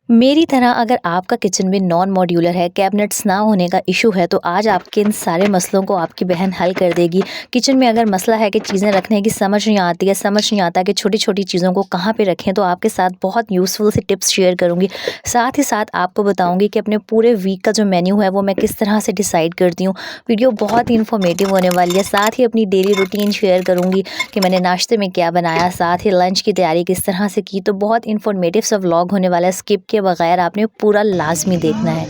मेरी तरह अगर आपका किचन भी नॉन मॉड्यूलर है, कैबिनेट्स ना होने का इशू है, तो आज आपके इन सारे मसलों को आपकी बहन हल कर देगी। किचन में अगर मसला है कि चीज़ें रखने की समझ नहीं आती है, समझ नहीं आता कि छोटी-छोटी चीज़ों को कहाँ पे रखें, तो आपके साथ बहुत यूज़फुल सी टिप्स शेयर करूँगी। साथ ही साथ आपको बताऊँगी कि अपने पूरे वीक का जो मेन्यू है, वो मैं किस तरह से डिसाइड करती हूँ। वीडियो बहुत ही इन्फॉर्मेटिव होने वाली है। साथ ही अपनी डेली रूटीन शेयर करूँगी कि मैंने नाश्ते में क्या बनाया, साथ ही लंच की तैयारी किस तरह से की। तो बहुत इन्फॉर्मेटिव सा व्लॉग होने वाला है, स्किप किए बगैर आपने पूरा लाज़मी देखना है।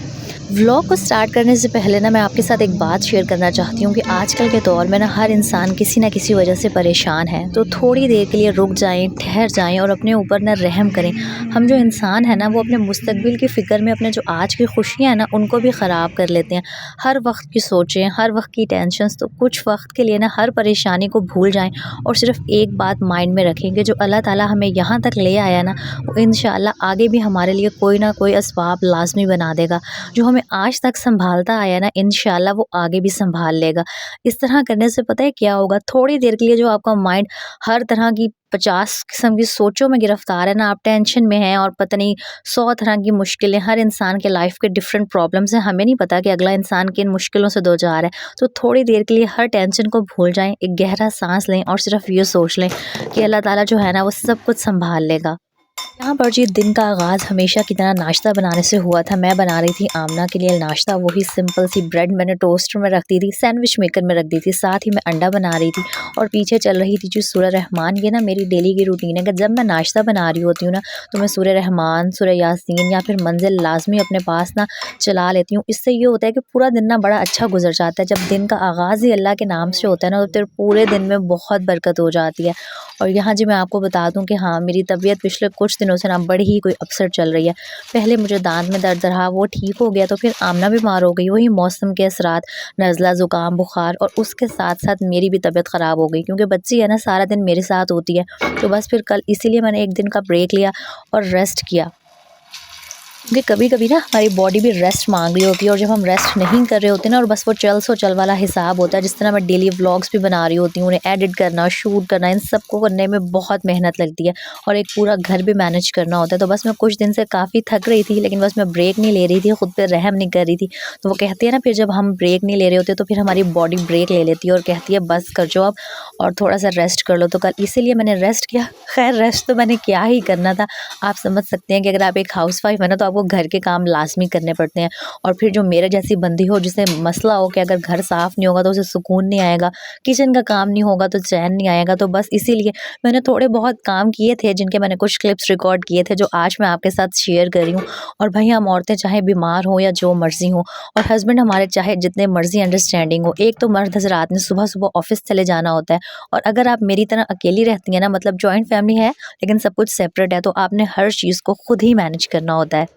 व्लॉग को स्टार्ट करने से पहले ना मैं आपके साथ एक बात शेयर करना चाहती हूँ कि आजकल के दौर में ना हर इंसान किसी न किसी वजह से परेशान है। तो थोड़ी देर के लिए रुक जाएँ, ठहर जाएँ और अपने ऊपर ना रहम करें। हम जो इंसान है ना, वो अपने मुस्तकबिल की फ़िक्र में अपने जो आज की खुशियाँ हैं ना, उनको भी ख़राब कर लेते हैं। हर वक़्त की सोचें, हर वक़्त की टेंशन्स, तो कुछ वक़्त के लिए ना हर परेशानी को भूल जाएँ और सिर्फ़ एक बात माइंड में रखें कि जो अल्लाह ताला हमें यहाँ तक ले आया ना, वो इंशाअल्लाह आगे भी हमारे लिए कोई ना कोई असबाब लाज़मी बना देगा। जो हमें आज तक सँभालता आया ना, इंशाअल्लाह वो आगे भी सँभाल लेगा। इस तरह करने से पता है क्या होगा, थोड़ी देर के लिए जो आपका माइंड हर तरह की 50 किस्म की सोचों में गिरफ़्तार है ना, आप टेंशन में हैं और पता नहीं 100 तरह की मुश्किलें, हर इंसान के लाइफ़ के डिफरेंट प्रॉब्लम्स हैं, हमें नहीं पता कि अगला इंसान किन मुश्किलों से दो चार है। तो थोड़ी देर के लिए हर टेंशन को भूल जाएँ, एक गहरा साँस लें और सिर्फ़ ये सोच लें कि अल्लाह ताला जो है ना, वो सब कुछ सँभाल लेगा। यहाँ पर जी दिन का आगाज़ हमेशा की तरह नाश्ता बनाने से हुआ था। मैं बना रही थी आमना के लिए नाश्ता, वही सिंपल सी ब्रेड मैंने टोस्टर में रख दी थी, सैंडविच मेकर में रख दी थी, साथ ही मैं अंडा बना रही थी और पीछे चल रही थी जी सूरह रहमान। ये ना मेरी डेली की रूटीन है कि जब मैं नाश्ता बना रही होती हूँ ना, तो मैं सूरह रहमान, सूरह यासीन या फिर मंज़िल लाज़मी अपने पास ना चला लेती हूँ। इससे ये होता है कि पूरा दिन ना बड़ा अच्छा गुज़र जाता है। जब दिन का आगाज़ ही अल्लाह के नाम से होता है ना, तो फिर पूरे दिन में बहुत बरकत हो जाती है। और यहाँ जी मैं आपको बता दूँ कि हाँ, मेरी तबीयत पिछले कुछ दिनों से ना बड़ी ही कोई अपसेट चल रही है। पहले मुझे दाँत में दर्द रहा, वो ठीक हो गया, तो फिर आमना बीमार हो गई, वही मौसम के असरात, नज़ला, ज़ुकाम, बुखार और उसके साथ-साथ मेरी भी तबीयत ख़राब हो गई क्योंकि बच्ची है ना, सारा दिन मेरे साथ होती है। तो बस फिर कल इसीलिए मैंने 1 दिन का ब्रेक लिया और रेस्ट किया। क्योंकि कभी-कभी ना हमारी बॉडी भी रेस्ट माँग रही होती है और जब हम रेस्ट नहीं कर रहे होते ना और बस वो चल सो चल वाला हिसाब होता है, जिस तरह मैं डेली व्लॉग्स भी बना रही होती हूँ, उन्हें एडिट करना, शूट करना, इन सबको करने में बहुत मेहनत लगती है और एक पूरा घर भी मैनेज करना होता है। तो बस मैं कुछ दिन से काफ़ी थक रही थी, लेकिन बस मैं ब्रेक नहीं ले रही थी, खुद पे रहम नहीं कर रही थी। तो वो कहती है ना, फिर जब हम ब्रेक नहीं ले रहे होते तो फिर हमारी बॉडी ब्रेक ले लेती है और कहती है बस कर जाओ अब और थोड़ा-सा रेस्ट कर लो। तो कल इसीलिए मैंने रेस्ट किया। खैर रेस्ट तो मैंने क्या ही करना था। आप समझ सकते हैं कि अगर आप एक हाउसवाइफ़ है ना, तो आपको घर के काम लाज़मी करने पड़ते हैं और फिर जो मेरे जैसी बंदी हो जिसे मसला हो कि अगर घर साफ़ नहीं होगा तो उसे सुकून नहीं आएगा, किचन का काम नहीं होगा तो चैन नहीं आएगा। तो बस इसीलिए मैंने थोड़े बहुत काम किए थे, जिनके मैंने कुछ क्लिप्स रिकॉर्ड किए थे, जो आज मैं आपके साथ शेयर कर रही हूँ। और भई हम औरतें चाहे बीमार हों या जो मर्ज़ी हो और हस्बैंड हमारे चाहे जितने मर्ज़ी अंडरस्टैंडिंग हो, एक तो मर्द हज़रात ने सुबह-सुबह ऑफ़िस चले जाना होता है और अगर आप मेरी तरह अकेली रहती हैं ना, मतलब जॉइंट फैमिली है लेकिन सब कुछ सेपरेट है, तो आपने हर चीज़ को खुद ही मैनेज करना होता है।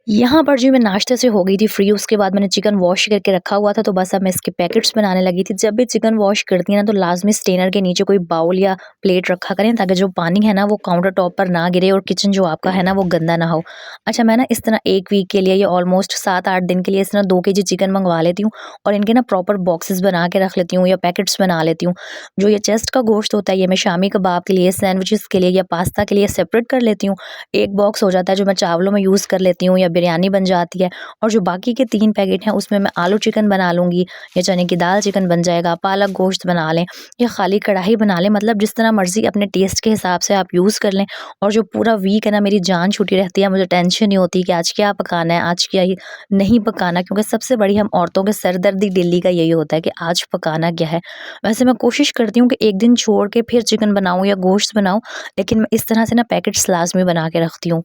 यहाँ पर जी मैं नाश्ते से हो गई थी फ्री, उसके बाद मैंने चिकन वॉश करके रखा हुआ था, तो बस अब मैं इसके पैकेट्स बनाने लगी थी। जब भी चिकन वॉश करती हैं ना, तो लाज़मी स्ट्रेनर के नीचे कोई बाउल या प्लेट रखा करें ताकि जो पानी है ना, वो काउंटर टॉप पर ना गिरे और किचन जो आपका है ना, वो गंदा ना हो। अच्छा, मैं ना इस तरह 1 वीक के लिए या ऑलमोस्ट 7-8 दिन के लिए इस तरह 2 केजी चिकन मँगवा लेती हूँ और इनके ना प्रॉपर बॉक्सेस बना के रख लेती हूँ या पैकेट्स बना लेती हूँ। जो ये चेस्ट का गोश्त होता है, ये मैं शामी कबाब के लिए, सैंडविचेज़ के लिए या पास्ता के लिए सेपरेट कर लेती हूँ। एक बॉक्स हो जाता है जो मैं चावलों में यूज़ कर लेती हूँ या बिरयानी बन जाती है और जो बाकी के 3 पैकेट हैं उसमें मैं आलू चिकन बना लूँगी या चने की दाल चिकन बन जाएगा, पालक गोश्त बना लें या खाली कढ़ाई बना लें, मतलब जिस तरह मर्ज़ी अपने टेस्ट के हिसाब से आप यूज़ कर लें। और जो पूरा वीक है ना, मेरी जान छुटी रहती है, मुझे टेंशन नहीं होती कि आज क्या पकाना है, आज क्या ही नहीं पकाना, क्योंकि सबसे बड़ी हम औरतों के सरदर्दी डेली का यही होता है कि आज पकाना क्या है। वैसे मैं कोशिश करती हूँ कि एक दिन छोड़ के फिर चिकन बनाऊँ या गोश्त बनाऊँ, लेकिन मैं इस तरह से ना पैकेट्स लाज़मी बना के रखती हूँ।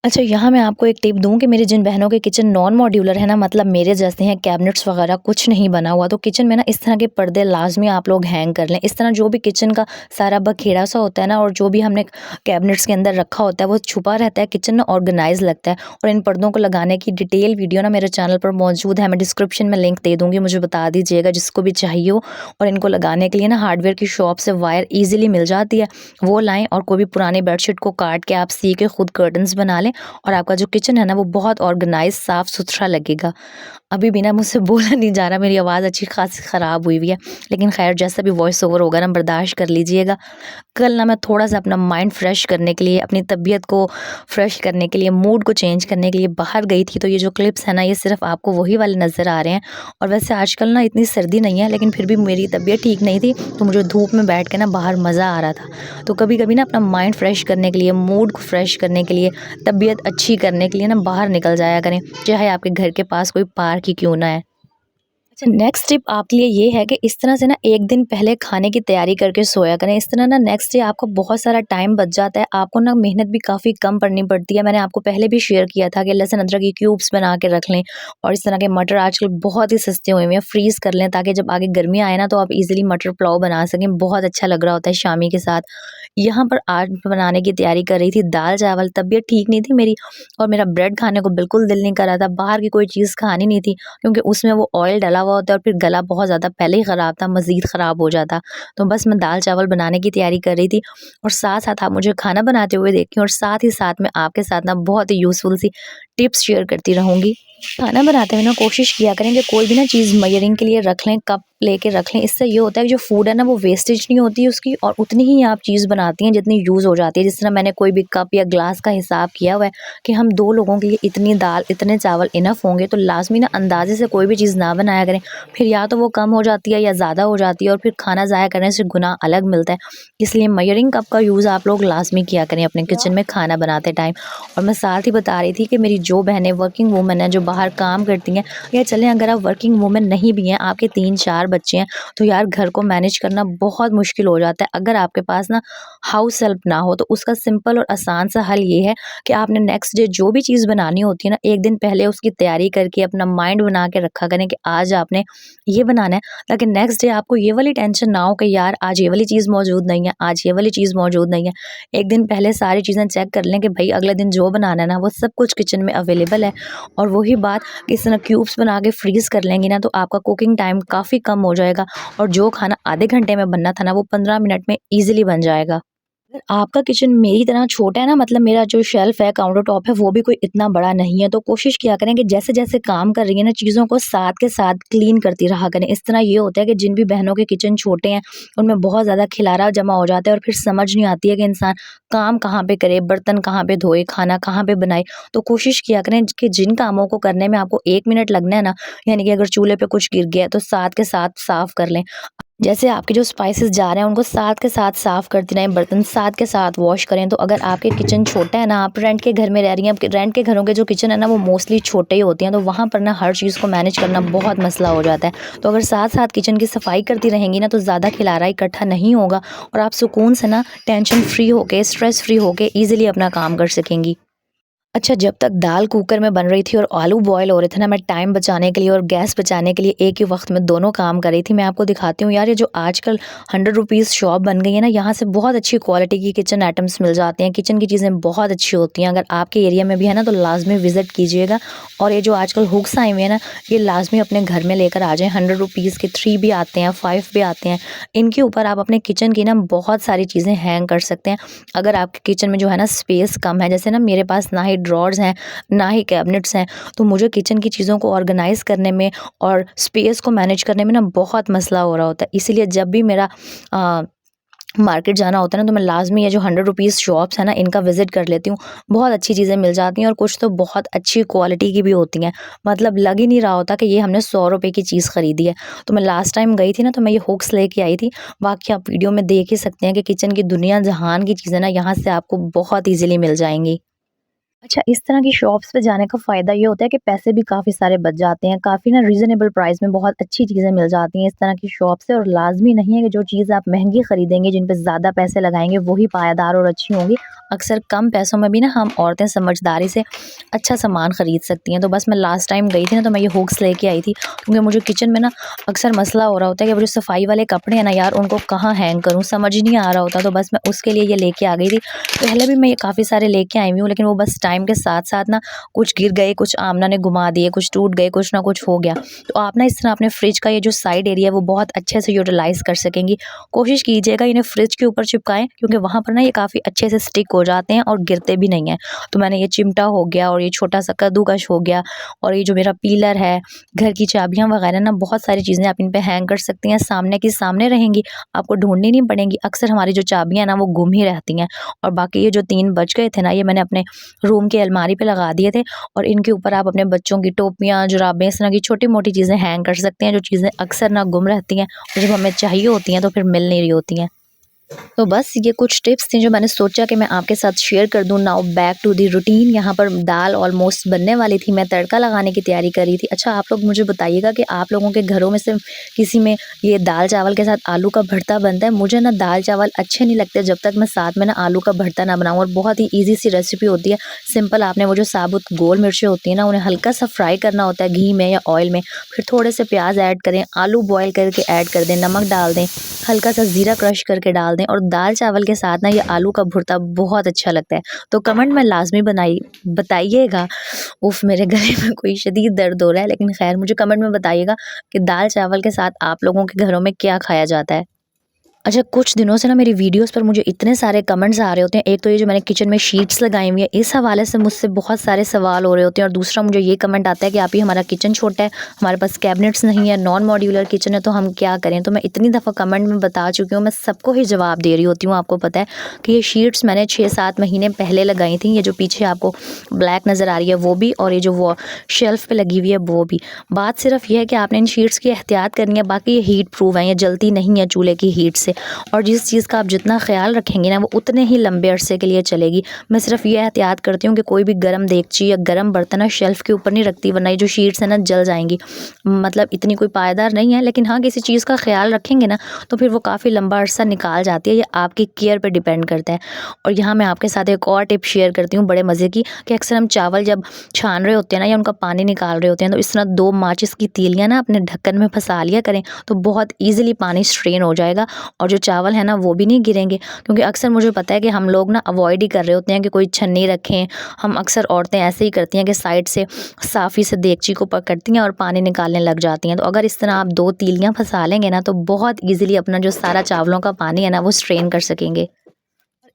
अच्छा, यहाँ मैं आपको एक टिप दूँ कि मेरी जिन बहनों के किचन नॉन मॉड्यूलर है ना, मतलब मेरे जैसे हैं, कैबिनेट्स वगैरह कुछ नहीं बना हुआ, तो किचन में ना इस तरह के पर्दे लाज़मी आप लोग हैंग कर लें। इस तरह जो भी किचन का सारा बखेड़ा सा होता है ना और जो भी हमने कैबिनेट्स के अंदर रखा होता है, वो छुपा रहता है, किचन ना ऑर्गेनाइज़ लगता है। और इन पर्दों को लगाने की डिटेल वीडियो ना मेरे चैनल पर मौजूद है, मैं डिस्क्रिप्शन में लिंक दे दूँगी, मुझे बता दीजिएगा जिसको भी चाहिए हो। और इनको लगाने के लिए ना हार्डवेयर की शॉप से वायर ईज़िली मिल जाती है, वो लाएँ और कोई भी पुरानी बेडशीट को काट के आप सी के खुद कर्टन्स बना लें और आपका जो किचन है ना वो बहुत ऑर्गेनाइज़ साफ़-सुथरा लगेगा। अभी भी ना मुझसे बोला नहीं जा रहा, मेरी आवाज़ अच्छी ख़ासी ख़राब हुई हुई है, लेकिन ख़ैर जैसा भी वॉइस ओवर होगा ना बर्दाश्त कर लीजिएगा। कल ना मैं थोड़ा-सा अपना माइंड फ्रेश करने के लिए, अपनी तबीयत को फ्रेश करने के लिए, मूड को चेंज करने के लिए बाहर गई थी, तो ये जो क्लिप्स हैं ना ये सिर्फ़ आपको वही वाले नज़र आ रहे हैं। और वैसे आजकल ना इतनी सर्दी नहीं है, लेकिन फिर भी मेरी तबीयत ठीक नहीं थी, तो मुझे धूप में बैठ के ना बाहर मज़ा आ रहा था। तो कभी-कभी ना अपना माइंड फ्रेश करने के लिए, मूड को फ्रेश करने के लिए, तबीयत अच्छी करने के लिए ना बाहर निकल जाया करें, चाहे आपके घर के पास कोई पार्क ही क्यों ना है। अच्छा, नेक्स्ट टिप आपके लिए ये है कि इस तरह से ना 1 दिन पहले खाने की तैयारी करके सोया करें। इस तरह ना नेक्स्ट डे आपका बहुत सारा टाइम बच जाता है, आपको ना मेहनत भी काफ़ी कम पड़नी पड़ती है। मैंने आपको पहले भी शेयर किया था कि लहसुन अदरक की क्यूब्स बना के रख लें, और इस तरह के मटर आजकल बहुत ही सस्ते हुए हैं, फ्रीज़ कर लें ताकि जब आगे गर्मी आए ना तो आप इज़िली मटर पुलाव बना सकें। बहुत अच्छा लग रहा होता है शामी के साथ। यहाँ पर आज मैं बनाने की तैयारी कर रही थी दाल-चावल, तबीयत ठीक नहीं थी मेरी और मेरा ब्रेड खाने को बिल्कुल दिल नहीं कर रहा था, बाहर की कोई चीज़ खानी नहीं थी, क्योंकि उसमें वो ऑयल डला हुआ होता है और फिर गला बहुत ज़्यादा पहले ही ख़राब था, मज़ीद ख़राब हो जाता। तो बस मैं दाल-चावल बनाने की तैयारी कर रही थी और साथ-साथ आप मुझे खाना बनाते हुए देखी, और साथ ही साथ मैं आपके साथ ना बहुत ही यूज़फुल सी टिप्स शेयर करती रहूँगी। खाना बनाते हुए ना कोशिश किया करें कि कोई भी ना चीज़ मेजरिंग के लिए रख लें, कप लेके रख लें। इससे ये होता है कि जो फूड है ना वो वेस्टेज नहीं होती है उसकी, और उतनी ही आप चीज़ बनाती हैं जितनी यूज़ हो जाती है। जिस तरह मैंने कोई भी कप या ग्लास का हिसाब किया हुआ है कि हम 2 लोगों के लिए इतनी दाल, इतने चावल इनफ होंगे, तो लाज़मी ना अंदाज़े से कोई भी चीज़ ना बनाया करें। फिर या तो वो कम हो जाती है या ज़्यादा हो जाती है, और फिर खाना ज़ाया करने से गुनाह अलग मिलता है। इसलिए मेजरिंग कप का यूज़ आप लोग लाज़मी किया करें अपने किचन में खाना बनाते टाइम। और मैं साथ ही बता रही थी कि मेरी जो बहनें वर्किंग वूमेन हैं, जो बाहर काम करती हैं, या चलें अगर आप वर्किंग वूमेन नहीं भी हैं, आपके 3-4 बच्चे हैं, तो यार घर को मैनेज करना बहुत मुश्किल हो जाता है। अगर आपके पास ना हाउस हेल्प ना हो, तो उसका सिंपल और आसान सा हल ये है कि आपने नेक्स्ट डे जो भी चीज़ बनानी होती है ना, 1 दिन पहले उसकी तैयारी करके अपना माइंड बना के रखा करें कि आज आपने ये बनाना है, ताकि नेक्स्ट डे आपको ये वाली टेंशन ना हो कि यार आज ये वाली चीज़ मौजूद नहीं है, आज ये वाली चीज़ मौजूद नहीं है। 1 दिन पहले सारी चीज़ें चेक कर लें कि भई अगले दिन जो बनाना है ना वो सब कुछ किचन में अवेलेबल है। और वही बात, इस तरह क्यूब्स बना के फ्रीज़ कर लेंगी ना, तो आपका कुकिंग टाइम काफ़ी कम हो जाएगा, और जो खाना आधे घंटे में बनना था ना वो 15 मिनट में ईज़िली बन जाएगा। अगर आपका किचन मेरी तरह छोटा है ना, मतलब मेरा जो शेल्फ है, काउंटर टॉप है, वो भी कोई इतना बड़ा नहीं है, तो कोशिश किया करें कि जैसे-जैसे काम कर रही है ना, चीज़ों को साथ के साथ क्लीन करती रहा करें। इस तरह ये होता है कि जिन भी बहनों के किचन छोटे हैं, उनमें बहुत ज़्यादा खिलारा जमा हो जाता है, और फिर समझ नहीं आती है कि इंसान काम कहाँ पे करे, बर्तन कहाँ पे धोए, खाना कहाँ पे बनाए। तो कोशिश किया करें कि जिन कामों को करने में आपको 1 मिनट लगना है ना, यानी कि अगर चूल्हे पे कुछ गिर गया, तो साथ के साथ साफ़ कर लें। जैसे आपके जो स्पाइसेस जा रहे हैं उनको साथ के साथ साफ़ करते रहें, बर्तन साथ के साथ वॉश करें। तो अगर आपके किचन छोटा है ना, आप रेंट के घर में रह रही हैं, आपके रेंट के घरों के जो किचन है ना वो मोस्टली छोटे ही होते हैं, तो वहाँ पर ना हर चीज़ को मैनेज करना बहुत मसला हो जाता है। तो अगर साथ-साथ किचन की सफाई करती रहेंगी ना, तो ज़्यादा खिलारा इकट्ठा नहीं होगा, और आप सुकून से ना टेंशन फ्री होके, स्ट्रेस फ्री होके ईज़िली अपना काम कर सकेंगी। अच्छा, जब तक दाल कुकर में बन रही थी और आलू बॉयल हो रहे थे ना, मैं टाइम बचाने के लिए और गैस बचाने के लिए एक ही वक्त में दोनों काम कर रही थी। मैं आपको दिखाती हूँ यार, ये जो आजकल 100 रुपीज़ शॉप बन गई है ना, यहाँ से बहुत अच्छी क्वालिटी की किचन आइटम्स मिल जाते हैं। किचन की चीज़ें बहुत अच्छी होती हैं। अगर आपके एरिया में भी है ना, तो लाजमी विज़िट कीजिएगा। और ये जो आजकल हुक्स आए हुए हैं ना, ये लाजमी अपने घर में लेकर आ जाएँ। 100 रुपीज़ के 3 भी आते हैं, 5 भी आते हैं। इनके ऊपर आप अपने किचन की ना बहुत सारी चीज़ें हैंग कर सकते हैं। अगर आपके किचन में जो है ना स्पेस कम है, जैसे ना मेरे पास ना ही ड्रॉर्स हैं, ना ही कैबिनेट्स हैं, तो मुझे किचन की चीज़ों को ऑर्गेनाइज़ करने में और स्पेस को मैनेज करने में ना बहुत मसला हो रहा होता है। इसीलिए जब भी मेरा अ, मार्केट जाना होता है ना, तो मैं लाज़मी ये जो 100 रुपीज़ शॉप्स हैं ना, इनका विज़िट कर लेती हूँ। बहुत अच्छी चीज़ें मिल जाती हैं, और कुछ तो बहुत अच्छी क्वालिटी की भी होती हैं। मतलब लग ही नहीं रहा होता कि ये हमने 100 रुपए की चीज़ खरीदी है। तो मैं लास्ट टाइम गई थी ना, तो मैं ये हुक्स लेके आई थी। बाकी आप वीडियो में देख ही सकते हैं कि किचन की दुनिया जहान की चीज़ें ना यहाँ से आपको बहुत ईज़िली मिल जाएँगी। अच्छा, इस तरह की शॉप्स पे जाने का फ़ायदा ये होता है कि पैसे भी काफ़ी सारे बच जाते हैं, काफ़ी ना रीज़नेबल प्राइस में बहुत अच्छी चीज़ें मिल जाती हैं इस तरह की शॉप से, और लाज़मी नहीं है कि जो चीज़ आप महँगी खरीदेंगे, जिन पे ज़्यादा पैसे लगाएँगे, वही पायादार और अच्छी होंगी। अक्सर कम पैसों में भी ना हम औरतें समझदारी से अच्छा सामान खरीद सकती हैं। तो बस मैं लास्ट टाइम गई थी ना, तो मैं ये हुक्स लेके आई थी, क्योंकि मुझे किचन में ना अक्सर मसला हो रहा होता है कि वो जो सफाई वाले कपड़े हैं ना यार, उनको कहाँ हैंग करूँ, समझ ही नहीं आ रहा होता। तो बस मैं उसके लिए ये लेके आ गई थी। पहले भी मैं ये काफ़ी सारे लेके आई हुई हूँ, लेकिन वो बस टाइम टाइम के साथ-साथ ना कुछ गिर गए, कुछ आमना ने घुमा दिए, कुछ टूट गए, कुछ ना कुछ हो गया। तो आप ना इस तरह अपने फ्रिज का ये जो साइड एरिया है वो बहुत अच्छे से यूटिलाइज़ कर सकेंगी। कोशिश कीजिएगा इन्हें फ्रिज के ऊपर चिपकाएँ, क्योंकि वहाँ पर ना ये काफ़ी अच्छे से स्टिक हो जाते हैं और गिरते भी नहीं हैं। तो मैंने ये चिमटा हो गया और ये छोटा-सा कद्दूकस हो गया और ये जो मेरा पीलर है, घर की चाबियाँ वगैरह ना बहुत सारी चीज़ें आप इन पे हैंग कर सकती हैं। सामने की सामने रहेंगी, आपको ढूँढनी नहीं पड़ेंगी। अक्सर हमारी जो चाबियाँ हैं ना वो गुम ही रहती हैं। और बाकी ये जो 3 बच गए थे ना, ये मैंने अपने रूम की अलमारी पे लगा दिए थे और इनके ऊपर आप अपने बच्चों की टोपियाँ, जुराबें, इस तरह की छोटी-मोटी चीज़ें हैंग कर सकते हैं, जो चीज़ें अक्सर ना गुम रहती हैं और जब हमें चाहिए होती हैं तो फिर मिल नहीं रही होती हैं। तो बस ये कुछ टिप्स थी जो मैंने सोचा कि मैं आपके साथ शेयर कर दूँ। Now back to the routine. यहाँ पर दाल ऑलमोस्ट बनने वाली थी, मैं तड़का लगाने की तैयारी कर रही थी। अच्छा, आप लोग मुझे बताइएगा कि आप लोगों के घरों में से किसी में ये दाल चावल के साथ आलू का भरता बनता है? मुझे ना दाल चावल अच्छे नहीं लगते जब तक मैं साथ में ना आलू का भरता ना बनाऊँ, और बहुत ही ईज़ी सी रेसिपी होती है। सिंपल, आपने वो जो साबुत गोल मिर्चें होती हैं ना, उन्हें हल्का सा फ्राई करना होता है घी में या ऑयल में। फिर थोड़े से प्याज ऐड करें, आलू बॉयल करके ऐड कर दें, नमक डाल दें, हल्का सा ज़ीरा क्रश करके डाल दें और दाल चावल के साथ ना ये आलू का भुर्ता बहुत अच्छा लगता है। तो कमेंट में लाज़मी बनाई बताइएगा। उफ़! मेरे गले में कोई शदीद दर्द हो रहा है, लेकिन ख़ैर मुझे कमेंट में बताइएगा कि दाल चावल के साथ आप लोगों के घरों में क्या खाया जाता है? अच्छा, कुछ दिनों से ना मेरी वीडियोस पर मुझे इतने सारे कमेंट्स आ रहे होते हैं। एक तो ये जो मैंने किचन में शीट्स लगाई हुई है, इस हवाले से मुझसे बहुत सारे सवाल हो रहे होते हैं, और दूसरा मुझे ये कमेंट आता है कि आप ही हमारा किचन छोटा है, हमारे पास कैबिनेट्स नहीं है, नॉन मॉड्यूलर किचन है, तो हम क्या करें? तो मैं इतनी दफ़ा कमेंट में बता चुकी हूँ, मैं सबको ही जवाब दे रही होती हूँ। आपको पता है कि ये शीट्स मैंने 6-7 महीने पहले लगाई थी। ये जो पीछे आपको ब्लैक नज़र आ रही है वो भी, और ये जो वो शेल्फ़ पे लगी हुई है वो भी। बात सिर्फ ये है कि आपने इन शीट्स की एहतियात करनी है। बाकी ये हीट प्रूफ है, ये जलती नहीं है चूल्हे की हीट से, और जिस चीज़ का आप जितना ख्याल रखेंगे ना वो उतने ही लंबे अरसे के लिए चलेगी। मैं सिर्फ ये एहतियात करती हूँ कि कोई भी गर्म देगची या गर्म बर्तन ना शेल्फ़ के ऊपर नहीं रखती, वरना ये जो शीट्स है ना जल जाएंगी। मतलब इतनी कोई पायदार नहीं है, लेकिन हाँ, किसी चीज़ का ख्याल रखेंगे ना तो फिर वो काफ़ी लंबा अरसा निकाल जाती है। ये आपकी केयर पे डिपेंड करता है। और यहाँ मैं आपके साथ एक और टिप शेयर करती हूँ बड़े मज़े की, कि अक्सर हम चावल जब छान रहे होते हैं ना या उनका पानी निकाल रहे होते हैं, तो इस तरह 2 माचिस की तीलियाँ ना अपने ढक्कन में फंसा लिया करें, तो बहुत ईज़िली पानी स्ट्रेन हो जाएगा और जो चावल है ना वो भी नहीं गिरेंगे। क्योंकि अक्सर मुझे पता है कि हम लोग ना अवॉइड ही कर रहे होते हैं कि कोई छन्नी रखें। हम अक्सर औरतें ऐसे ही करती हैं कि साइड से साफ़ी से देगची को पकड़ती हैं और पानी निकालने लग जाती हैं। तो अगर इस तरह आप 2 तीलियाँ फंसा लेंगे ना तो बहुत ईज़िली अपना जो सारा चावलों का पानी है ना वो स्ट्रेन कर सकेंगे।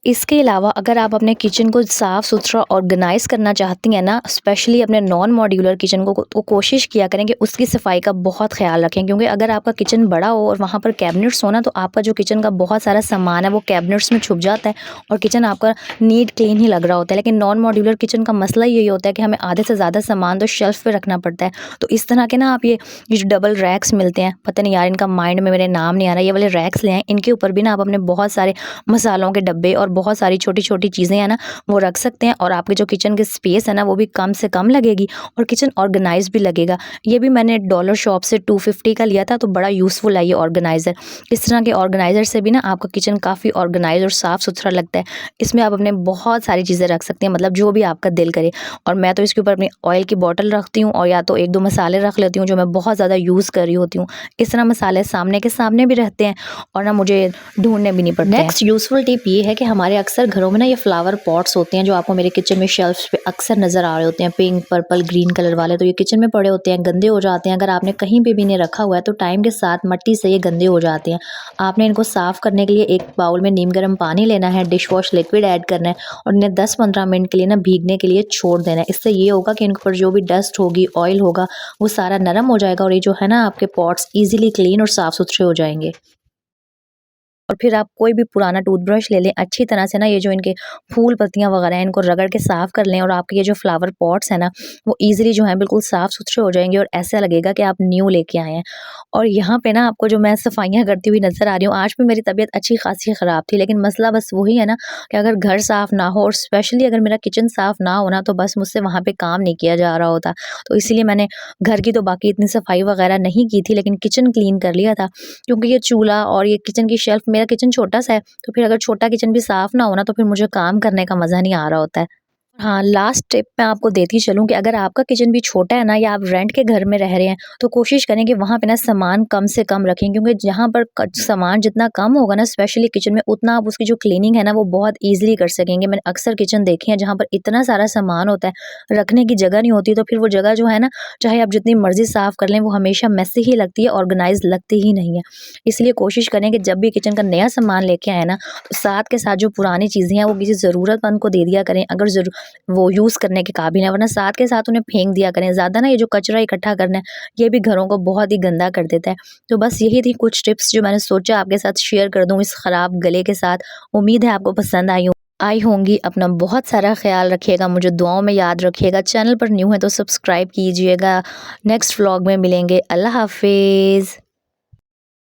इसके अलावा अगर आप अपने किचन को साफ़ सुथरा ऑर्गेनाइज़ करना चाहती हैं ना, स्पेशली अपने नॉन मॉड्यूलर किचन को, तो कोशिश किया करें कि उसकी सफाई का बहुत ख्याल रखें। क्योंकि अगर आपका किचन बड़ा हो और वहाँ पर कैबिनेट्स हो ना, तो आपका जो किचन का बहुत सारा सामान है वो कैबिनेट्स में छुप जाता है और किचन आपका नीट क्लीन ही लग रहा होता है। लेकिन नॉन मॉड्यूलर किचन का मसला यही होता है कि हमें आधे से ज़्यादा सामान तो शेल्फ़ पे रखना पड़ता है। तो इस तरह के ना आप ये जो डबल रैक्स मिलते हैं, पता नहीं यार इनका माइंड में मेरे नाम नहीं आ रहा, ये वाले रैक्स ले आएँ। इनके ऊपर भी ना आप अपने बहुत सारे मसालों के डब्बे और बहुत सारी छोटी-छोटी चीज़ें हैं ना वो रख सकते हैं, और आपके जो किचन की स्पेस है ना वो भी कम से कम लगेगी और किचन ऑर्गेनाइज़ भी लगेगा। ये भी मैंने डॉलर शॉप से 250 का लिया था, तो बड़ा यूज़फुल है ये ऑर्गेनाइज़र। इस तरह के ऑर्गेनाइज़र से भी ना आपका किचन काफ़ी ऑर्गेनाइज़ और साफ़-सुथरा लगता है। इसमें आप अपने बहुत सारी चीज़ें रख सकते हैं, मतलब जो भी आपका दिल करे। और मैं तो इसके ऊपर अपनी ऑयल की बॉटल रखती हूँ और या तो 1-2 मसाले रख लेती हूँ जो मैं बहुत ज़्यादा यूज़ कर रही होती हूँ। इस तरह मसाले सामने के सामने भी रहते हैं और ना मुझे ढूँढने भी नहीं पड़ते हैं। नेक्स्ट यूज़फुल टिप ये है कि हमारे अक्सर घरों में ना ये फ्लावर पॉट्स होते हैं जो आपको मेरे किचन में शेल्फ्स पे अक्सर नज़र आ रहे होते हैं, पिंक, पर्पल, ग्रीन कलर वाले। तो ये किचन में पड़े होते हैं, गंदे हो जाते हैं। अगर आपने कहीं पे भी इन्हें रखा हुआ है तो टाइम के साथ मिट्टी से ये गंदे हो जाते हैं। आपने इनको साफ़ करने के लिए एक बाउल में नीम गर्म पानी लेना है, डिश वॉश लिक्विड ऐड करना है और इन्हें 10-15 मिनट के लिए ना भीगने के लिए छोड़ देना है। इससे ये होगा कि इनके ऊपर जो भी डस्ट होगी, ऑयल होगा, वो सारा नरम हो जाएगा और ये जो है ना आपके पॉट्स ईजिली क्लीन और साफ़ सुथरे हो जाएंगे। और फिर आप कोई भी पुराना टूथब्रश ले लें, अच्छी तरह से ना ये जो इनके फूल पत्तियाँ वगैरह हैं इनको रगड़ के साफ़ कर लें और आपके ये जो फ्लावर पॉट्स हैं ना वो ईज़िली जो है बिल्कुल साफ़-सुथरे हो जाएँगे और ऐसा लगेगा कि आप न्यू लेके आए हैं। और यहाँ पे ना आपको जो मैं सफाइयाँ करती हुई नज़र आ रही हूँ, आज भी मेरी तबीयत अच्छी खासी ख़राब थी, लेकिन मसला बस वही है ना कि अगर घर साफ़ ना हो और स्पेशली अगर मेरा किचन साफ़ ना हो ना, तो बस मुझसे वहाँ पे काम नहीं किया जा रहा होता। तो इसीलिए मैंने घर की तो बाकी इतनी सफाई वगैरह नहीं की थी, लेकिन किचन क्लीन कर लिया था। क्योंकि ये चूल्हा और ये किचन की शेल्फ, मेरा किचन छोटा-सा है, तो फिर अगर छोटा किचन भी साफ़ ना हो ना, तो फिर मुझे काम करने का मज़ा नहीं आ रहा होता है। हाँ, लास्ट टिप मैं आपको देती चलूँ कि अगर आपका किचन भी छोटा है ना या आप रेंट के घर में रह रहे हैं, तो कोशिश करें कि वहाँ पे ना सामान कम से कम रखें क्योंकि जहाँ पर क सामान जितना कम होगा ना स्पेशली किचन में, उतना आप उसकी जो क्लीनिंग है ना वो बहुत ईज़िली कर सकेंगे। मैंने अक्सर किचन देखे हैं जहाँ पर इतना सारा सामान होता है, रखने की जगह नहीं होती, तो फिर वो जगह जो है ना, चाहे आप जितनी मर्ज़ी साफ़ कर लें, वो हमेशा मेसी ही लगती है, ऑर्गनाइज़ लगती ही नहीं है। इसलिए कोशिश करें कि जब भी किचन का नया सामान लेके आएँ ना, तो साथ के साथ जो पुरानी चीज़ें हैं वो किसी ज़रूरतमंद को दे दिया करें, अगर वो यूज़ करने के काबिल है, वरना साथ के साथ उन्हें फेंक दिया करें। ज़्यादा ना ये जो कचरा इकट्ठा करना है, ये भी घरों को बहुत ही गंदा कर देता है। तो बस यही थी कुछ टिप्स जो मैंने सोचा आपके साथ शेयर कर दूँ इस खराब गले के साथ। उम्मीद है आपको पसंद आई होंगी। अपना बहुत सारा ख़्याल रखिएगा, मुझे दुआओं में याद रखिएगा। चैनल पर न्यू है तो सब्सक्राइब कीजिएगा। नेक्स्ट व्लॉग में मिलेंगे। अल्लाह हाफ़िज़।